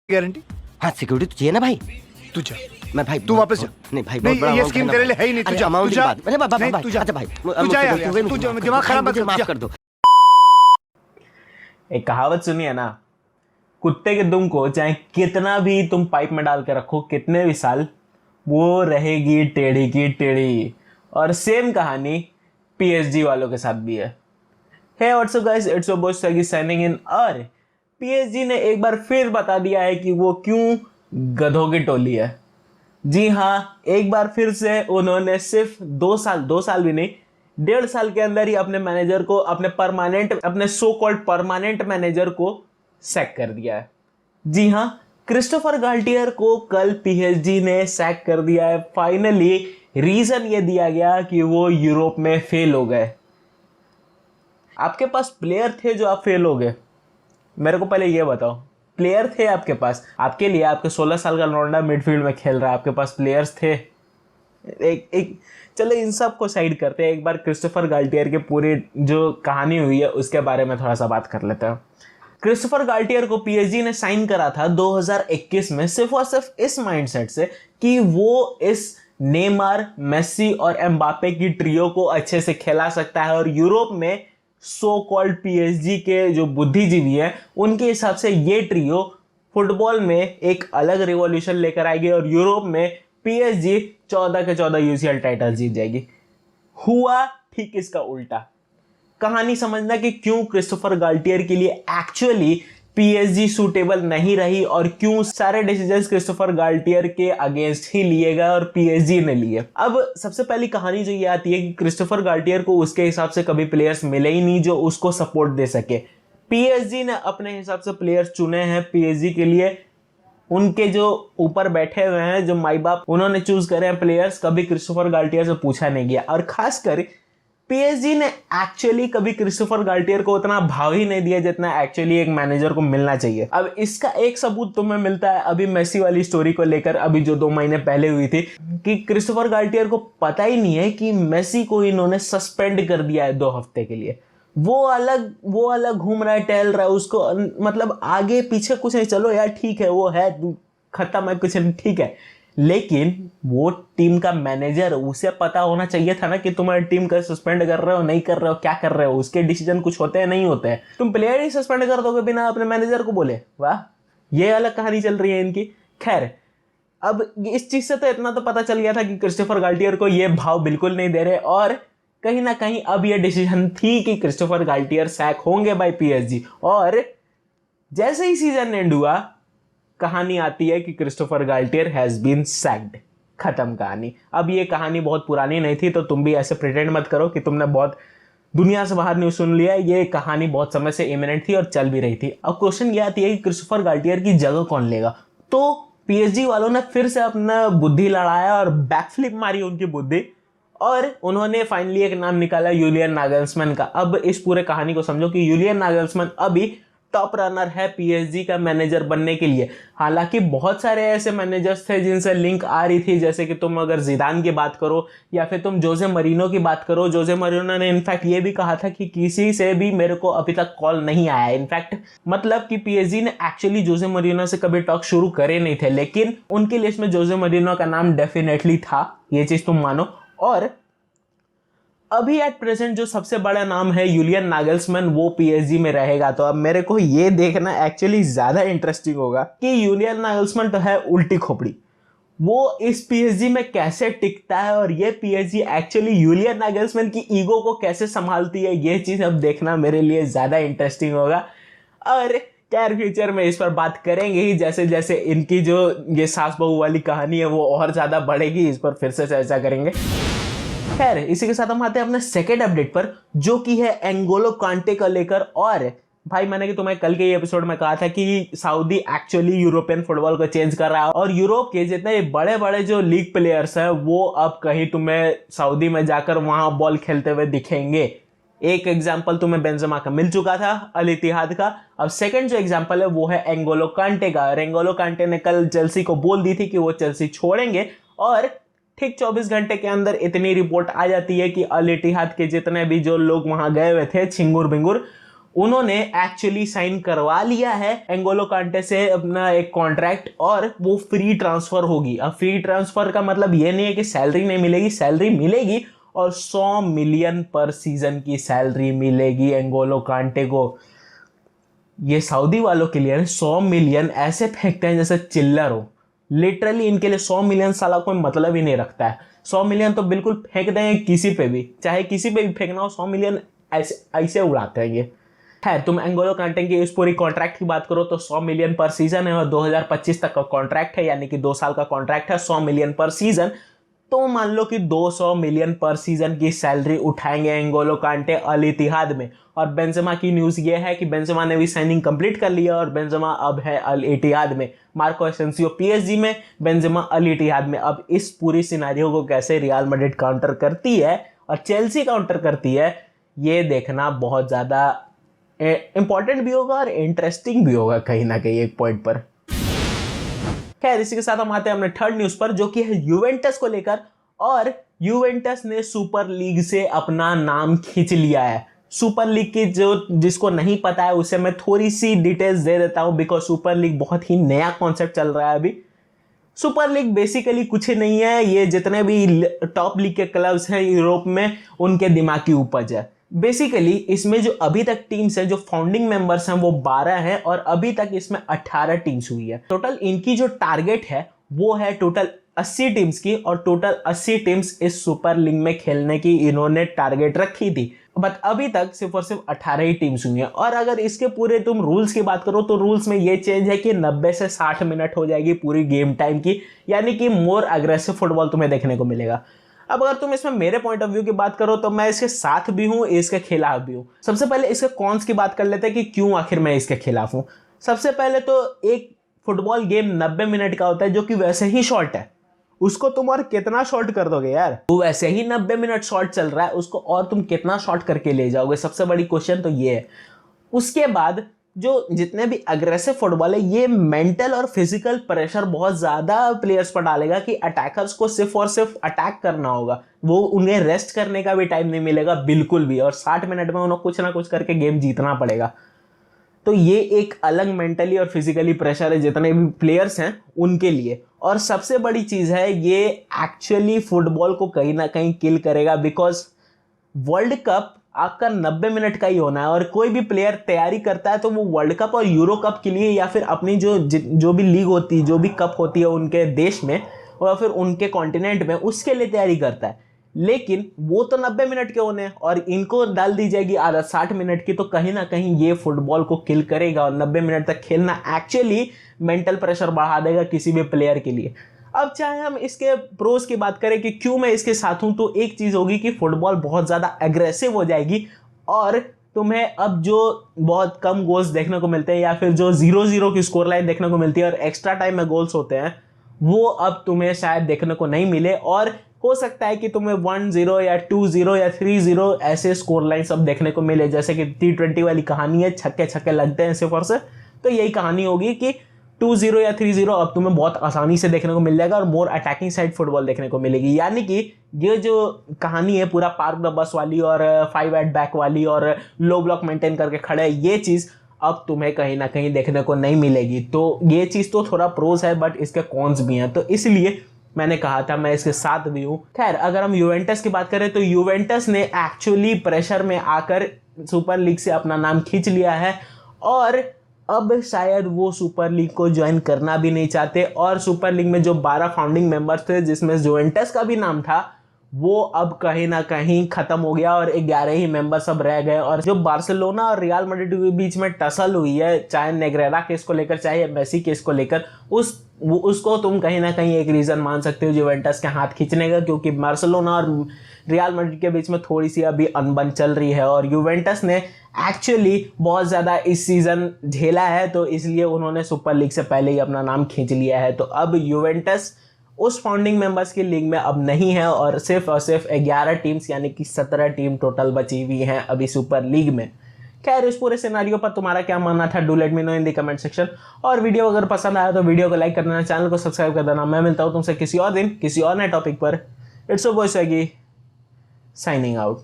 Guarantee? हाँ security तो चाहिए ना भाई। तू जा, मैं भाई तू वापस जा। नहीं भाई नहीं, बहुत बड़ा ये amount स्कीम है ना तेरे लिए भाई। है ही नहीं। तू अरे जा, अमाउंट तू की जा। बात, अरे बाबा नहीं, भाई तू जा। अच्छा भाई तू जा यार, तू दिमाग खराब मत कर, माफ जा। कर दो। एक कहावत सुनी है ना, कुत्ते के दुम को चाहे कितना भी तुम पाइप में डाल के रखो, कितने भी साल, वो रहेगी टेढ़ी की टेढ़ी। और सेम कहानी पीएसजी वालों के साथ भी है। Hey WhatsApp guys, it's your boy Saggy signing in. और पीएसजी ने एक बार फिर बता दिया है कि वो क्यों गधों की टोली है। जी हाँ, एक बार फिर से उन्होंने सिर्फ 2 साल भी नहीं, 1.5 साल के अंदर ही अपने मैनेजर को, अपने सो कॉल्ड परमानेंट मैनेजर को सैक कर दिया है। जी हाँ, क्रिस्टोफर गाल्टियर को कल पीएसजी ने सैक कर दिया है फाइनली। रीजन ये दिया गया कि वो यूरोप में फेल हो गए। आपके पास प्लेयर थे जो आप फेल हो गए? मेरे को पहले ये बताओ, प्लेयर थे आपके पास? आपके लिए आपके 16 साल का लौंडा मिडफील्ड में खेल रहा है, आपके पास प्लेयर्स थे? एक चलो इन सब को साइड करते हैं, एक बार क्रिस्टोफर गाल्टियर के पूरी जो कहानी हुई है उसके बारे में थोड़ा सा बात कर लेते हैं। क्रिस्टोफर गाल्टियर को पीएसजी ने साइन करा था 2021 में सिर्फ और सिर्फ इस माइंडसेट से कि वो इस नेमार, मेसी और एम्बापे की ट्रियो को अच्छे से खिला सकता है और यूरोप में सो कॉल्ड पीएसजी के जो बुद्धिजीवी हैं उनके हिसाब से ये ट्रियो फुटबॉल में एक अलग रिवॉल्यूशन लेकर आएगी और यूरोप में पीएसजी 14 के 14 यूसीएल टाइटल जीत जाएगी। हुआ ठीक इसका उल्टा। कहानी समझना कि क्यों क्रिस्टोफर गाल्टियर के लिए एक्चुअली पीएसजी सूटेबल नहीं रही और क्यों सारे डिसीजंस क्रिस्टोफर गाल्टियर के अगेंस्ट ही लिए गए और पीएसजी ने लिए। अब सबसे पहली कहानी जो ये आती है कि क्रिस्टोफर गाल्टियर को उसके हिसाब से कभी प्लेयर्स मिले ही नहीं जो उसको सपोर्ट दे सके। पीएसजी ने अपने हिसाब से प्लेयर्स चुने हैं पीएसजी के लिए। उनके जो ऊपर बैठे हुए हैं, जो माई बाप, उन्होंने चूज करे हैं प्लेयर्स, कभी क्रिस्टोफर गाल्टियर से पूछा नहीं गया। और खासकर पीएसजी ने एक्चुअली कभी क्रिस्टोफर गाल्टियर को उतना भाव ही नहीं दिया जितना एक्चुअली एक मैनेजर को मिलना चाहिए। अब इसका एक सबूत तुम्हें मिलता है अभी मेसी वाली स्टोरी को लेकर, अभी जो 2 महीने पहले हुई थी, कि क्रिस्टोफर गाल्टियर को पता ही नहीं है कि मेसी को इन्होंने सस्पेंड कर दिया है 2 हफ्ते के लिए। वो अलग घूम रहा है, टहल रहा है, उसको मतलब आगे पीछे कुछ नहीं। चलो यार ठीक है, वो है खत्म है, कुछ नहीं, ठीक है, लेकिन वो टीम का मैनेजर, उसे पता होना चाहिए था ना कि तुम्हारी टीम का सस्पेंड कर रहे हो, नहीं कर रहे हो, क्या कर रहे हो, उसके डिसीजन कुछ होते हैं नहीं होते हैं। तुम प्लेयर ही सस्पेंड कर दोगे बिना अपने मैनेजर को बोले? वाह, ये अलग कहानी चल रही है इनकी। खैर, अब इस चीज से तो इतना तो पता चल गया था कि क्रिस्टोफर गाल्टियर को ये भाव बिल्कुल नहीं दे रहे और कहीं ना कहीं अब ये डिसीजन थी कि क्रिस्टोफर गाल्टियर सैक होंगे बाय पीएसजी। और जैसे ही सीजन एंड हुआ, कहानी आती है कि Christopher Galtier has been sacked. खत्म कहानी। अब ये कहानी बहुत पुरानी नहीं थी, तो तुम भी ऐसे प्रिटेंड मत करो कि तुमने बहुत दुनिया से बाहर न्यूज सुन लिया। ये कहानी बहुत समय से इमिनेंट थी और चल भी रही थी। अब क्वेश्चन ये आती है कि क्रिस्टोफर गाल्टियर की जगह कौन लेगा? तो पीएसजी वालों ने फिर से अपना बुद्धि लड़ाया और बैकफ्लिप मारी उनकी बुद्धि और उन्होंने फाइनली एक नाम निकाला यूलियन नागल्समैन का। अब इस पूरे कहानी को समझो कि यूलियन नागल्समैन अभी टॉप रनर है पीएसजी का मैनेजर बनने के लिए। हालांकि बहुत सारे ऐसे मैनेजर्स थे जिनसे लिंक आ रही थी, जैसे कि तुम अगर जिदान की बात करो या फिर तुम जोजे मरीनो की बात करो। जोजे मरीनो ने इनफैक्ट ये भी कहा था कि किसी से भी मेरे को अभी तक कॉल नहीं आया। इनफैक्ट मतलब कि पीएसजी ने एक्चुअली जोजे मरीनो से कभी टॉक शुरू करे नहीं थे, लेकिन उनकी लिस्ट में जोजे मरीनो का नाम डेफिनेटली था, ये चीज तुम मानो। और अभी एट प्रेजेंट जो सबसे बड़ा नाम है यूलियन नागल्समैन, वो पीएसजी में रहेगा। तो अब मेरे को ये देखना एक्चुअली ज्यादा इंटरेस्टिंग होगा कि यूलियन नागल्समैन तो है उल्टी खोपड़ी, वो इस पीएसजी में कैसे टिकता है और ये पीएसजी एक्चुअली यूलियन नागल्समैन की ईगो को कैसे संभालती है। ये चीज अब देखना मेरे लिए ज्यादा इंटरेस्टिंग होगा। और खैर फ्यूचर में इस पर बात करेंगे ही, जैसे जैसे इनकी जो ये सास बहू वाली कहानी है वो और ज्यादा बढ़ेगी, इस पर फिर से चर्चा करेंगे। खैर, इसी के साथ हम आते हैं अपने सेकेंड अपडेट पर, जो कि है एंगोलो कांटे को लेकर। और भाई, मैंने कि तुम्हें कल के एपिसोड में कहा था कि सऊदी एक्चुअली यूरोपियन फुटबॉल को चेंज कर रहा है और यूरोप के जितने बड़े बड़े जो लीग प्लेयर्स हैं वो अब कहीं तुम्हें सऊदी में जाकर वहां बॉल खेलते हुए दिखेंगे। एक एग्जांपल तुम्हें बेंजेमा का मिल चुका था, अल इत्तिहाद का। अब सेकंड जो एग्जांपल है वो है एंगोलो कांटे का। और एंगोलो कांटे ने कल चेल्सी को बोल दी थी कि वो चेल्सी छोड़ेंगे और ठीक 24 घंटे के अंदर इतनी रिपोर्ट आ जाती है कि अल इत्तिहाद के जितने भी जो लोग वहां गए हुए थे, छिंगुर बिंगुर, उन्होंने एक्चुअली साइन करवा लिया है एंगोलो कांटे से अपना एक कॉन्ट्रैक्ट, और वो फ्री ट्रांसफर होगी। अब फ्री ट्रांसफर का मतलब ये नहीं है कि सैलरी नहीं मिलेगी, सैलरी मिलेगी, और 100 मिलियन पर सीजन की सैलरी मिलेगी एंगोलो कांटे को। ये सऊदी वालों के लिए 100 मिलियन ऐसे फेंकते हैं जैसे चिल्लर हो। लिटरली इनके लिए 100 मिलियन साला कोई मतलब ही नहीं रखता है। 100 मिलियन तो बिल्कुल फेंक देंगे किसी पे भी, चाहे किसी पे भी फेंकना हो, 100 मिलियन ऐसे ऐसे उड़ाते हैं ये। खैर, तुम एंगोलो कांटे की इस पूरी कॉन्ट्रैक्ट की बात करो तो 100 मिलियन पर सीजन है, और 2025 तक का कॉन्ट्रैक्ट है, यानी कि 2 साल का कॉन्ट्रैक्ट है, 100 मिलियन पर सीजन। तो मान लो कि 200 मिलियन पर सीजन की सैलरी उठाएंगे एंगोलो कांटे अल इत्तिहाद में। और बेंजेमा की न्यूज़ ये है कि बेंजेमा ने भी साइनिंग कंप्लीट कर लिया, और बेंजेमा अब है अल इत्तिहाद में, मार्को एसेंसियो पीएसजी में, बेंजेमा अल इत्तिहाद में। अब इस पूरी सिनेरियो को कैसे रियल मैड्रिड काउंटर करती है और चेल्सी काउंटर करती है, ये देखना बहुत ज़्यादा इंपॉर्टेंट भी होगा और इंटरेस्टिंग भी होगा कहीं ना कहीं एक पॉइंट पर। खैर, इसी के साथ हम आते हैं अपने थर्ड न्यूज पर, जो कि है यूवेंटस को लेकर। और यूवेंटस ने सुपर लीग से अपना नाम खींच लिया है। सुपर लीग की जिसको नहीं पता है उसे मैं थोड़ी सी डिटेल्स दे देता हूं, बिकॉज सुपर लीग बहुत ही नया कॉन्सेप्ट चल रहा है अभी। सुपर लीग बेसिकली कुछ नहीं है, ये जितने भी टॉप लीग के क्लब्स हैं यूरोप में उनके दिमाग की उपज है। बेसिकली इसमें जो अभी तक टीम्स हैं, जो फाउंडिंग मेंबर्स हैं, वो 12 हैं, और अभी तक इसमें 18 टीम्स हुई है। टोटल इनकी जो टारगेट है वो है टोटल 80 टीम्स की, और टोटल 80 टीम्स इस सुपर लीग में खेलने की इन्होंने टारगेट रखी थी। बट अभी तक सिर्फ और सिर्फ 18 ही टीम्स हुई हैं। और अगर इसके पूरे तुम रूल्स की बात करो तो रूल्स में ये चेंज है कि 90 से 60 मिनट हो जाएगी पूरी गेम टाइम की, यानी कि मोर अग्रेसिव फुटबॉल तुम्हें देखने को मिलेगा। अब अगर तुम इसमें मेरे पॉइंट ऑफ व्यू की बात करो तो मैं इसके साथ भी हूं, इसके खिलाफ भी हूं। सबसे पहले इसके कॉन्स की बात कर लेते हैं कि क्यों आखिर मैं इसके खिलाफ हूं। सबसे पहले तो एक फुटबॉल गेम 90 मिनट का होता है, जो कि वैसे ही शॉर्ट है। उसको तुम और कितना शॉर्ट कर दोगे यार? वो वैसे ही 90 मिनट शॉर्ट चल रहा है, उसको और तुम कितना शॉर्ट करके ले जाओगे? सबसे बड़ी क्वेश्चन तो ये है। उसके बाद जो जितने भी अग्रेसिव फुटबॉल है, ये मेंटल और फिजिकल प्रेशर बहुत ज्यादा प्लेयर्स पर डालेगा कि अटैकर्स को सिर्फ और सिर्फ अटैक करना होगा, वो उन्हें रेस्ट करने का भी टाइम नहीं मिलेगा बिल्कुल भी, और 60 मिनट में उन्हें कुछ ना कुछ करके गेम जीतना पड़ेगा। तो ये एक अलग मेंटली और फिजिकली प्रेशर है जितने भी प्लेयर्स हैं उनके लिए। और सबसे बड़ी चीज है, ये एक्चुअली फुटबॉल को कहीं ना कहीं किल करेगा, बिकॉज वर्ल्ड कप आपका 90 मिनट का ही होना है, और कोई भी प्लेयर तैयारी करता है तो वो वर्ल्ड कप और यूरो कप के लिए, या फिर अपनी जो भी लीग होती है, जो भी कप होती है उनके देश में और फिर उनके कॉन्टिनेंट में, उसके लिए तैयारी करता है। लेकिन वो तो 90 मिनट के होने, और इनको डाल दी जाएगी आधा 60 मिनट की, तो कहीं ना कहीं ये फुटबॉल को किल करेगा। और 90 मिनट तक खेलना एक्चुअली मेंटल प्रेशर बढ़ा देगा किसी भी प्लेयर के लिए। अब चाहे हम इसके प्रोज की बात करें कि क्यों मैं इसके साथ हूं, तो एक चीज होगी कि फुटबॉल बहुत ज्यादा एग्रेसिव हो जाएगी, और तुम्हें अब जो बहुत कम गोल्स देखने को मिलते हैं, या फिर जो 0-0 की स्कोर लाइन देखने को मिलती है और एक्स्ट्रा टाइम में गोल्स होते हैं, वो अब तुम्हें शायद देखने को नहीं मिले। और हो सकता है कि तुम्हें 1-0 या 2-0 या 3-0 ऐसे स्कोर लाइन सब देखने को मिले, जैसे कि T20 वाली कहानी है, छक्के छक्के लगते हैं सिर्फ और सिर्फ। तो यही कहानी होगी कि 2-0 या 3-0 अब तुम्हें बहुत आसानी से देखने को मिल जाएगा, और मोर अटैकिंग साइड फुटबॉल देखने को मिलेगी। यानी कि ये जो कहानी है पूरा पार्क द बस वाली और 5 एट बैक वाली और लो ब्लॉक मेंटेन करके खड़े है, ये चीज़ अब तुम्हें कहीं ना कहीं देखने को नहीं मिलेगी। तो ये चीज़ तो थोड़ा प्रोज है, बट इसके कॉन्स भी हैं, तो इसलिए मैंने कहा था मैं इसके साथ भी हूं। खैर, अगर हम यूवेंटस की बात करें तो यूवेंटस ने एक्चुअली प्रेशर में आकर सुपर लीग से अपना नाम खींच लिया है, और अब शायद वो सुपर लीग को ज्वाइन करना भी नहीं चाहते। और सुपर लीग में जो 12 फाउंडिंग मेंबर्स थे, जिसमें यूवेंटस का भी नाम था, वो अब कहीं ना कहीं खत्म हो गया, और 11 ही मेंबर सब रह गए। और जो बार्सिलोना और रियल मैड्रिड के बीच में टसल हुई है, चाहे नेग्रेरा केस को लेकर, चाहे मेसी केस को लेकर, उसको तुम कहीं ना कहीं एक रीजन मान सकते हो यूवेंटस के हाथ खींचने का, क्योंकि बार्सिलोना और रियल मैड्रिड के बीच में थोड़ी सी अभी अनबन चल रही है, और यूवेंटस ने एक्चुअली बहुत ज़्यादा इस सीज़न झेला है, तो इसलिए उन्होंने सुपर लीग से पहले ही अपना नाम खींच लिया है। तो अब यूवेंटस उस फाउंडिंग मेंबर्स की लीग में अब नहीं है, और सिर्फ 11 टीम्स यानी कि 17 टीम टोटल बची हुई हैं अभी सुपर लीग में। खैर, इस पूरे सिनेरियो पर तुम्हारा क्या मानना था? Do let me know in the comment section. और वीडियो अगर पसंद आया तो वीडियो को लाइक कर देना, चैनल को सब्सक्राइब कर देना। मैं मिलता हूँ तुमसे किसी और दिन किसी और नए टॉपिक पर। It's your boy Swiggy, signing out.